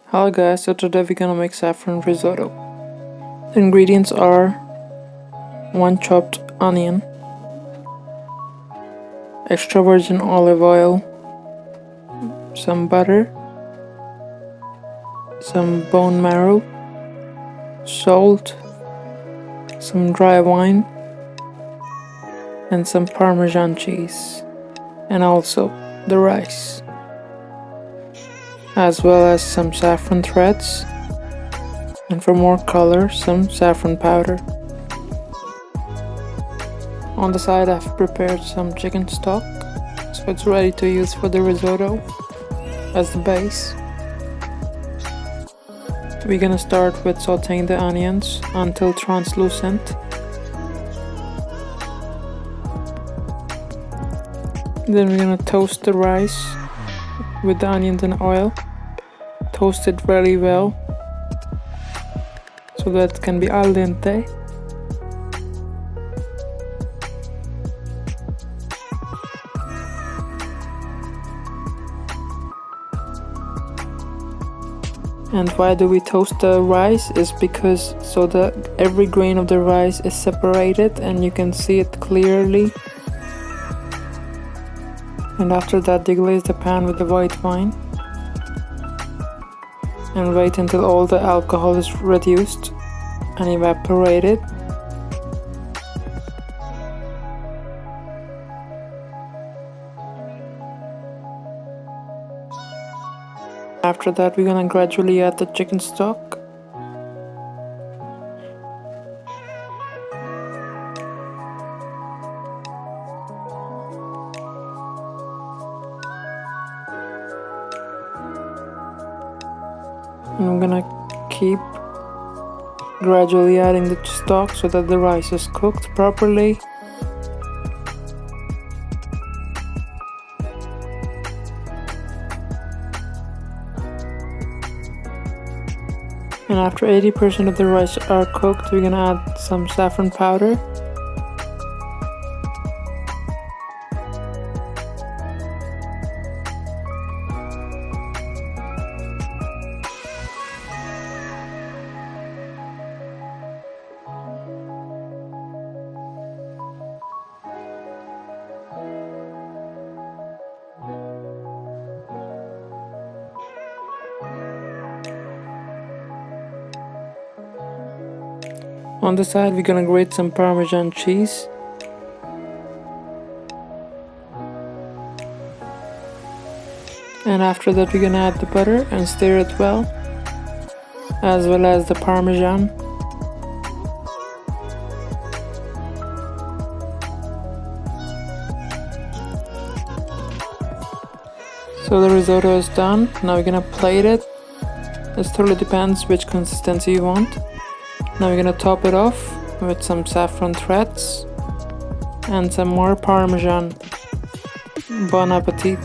Hello guys, so today we're gonna make saffron risotto. The ingredients are 1 chopped onion, extra virgin olive oil, some butter, some bone marrow, salt, some dry wine, and some Parmesan cheese, and also the rice, as well as some saffron threads, and for more color, some saffron powder. On the side I've prepared some chicken stock, so it's ready to use for the risotto as the base. We're gonna start with sauteing the onions until translucent. Then we're gonna toast the rice with the onions and oil. Toast it really well so that it can be al dente. And why do we toast the rice is because so that every grain of the rice is separated and you can see it clearly. And after that deglaze the pan with the white wine and wait until all the alcohol is reduced and evaporated. After that we're gonna gradually add the chicken stock. And I'm gonna keep gradually adding the stock so that the rice is cooked properly. And after 80% of the rice are cooked, we're gonna add some saffron powder. On the side we're gonna grate some Parmesan cheese. And after that we're gonna add the butter and stir it well, as well as the Parmesan. So the risotto is done. Now we're gonna plate it. It totally depends which consistency you want. Now we're gonna top it off with some saffron threads and some more Parmesan. Bon appetit!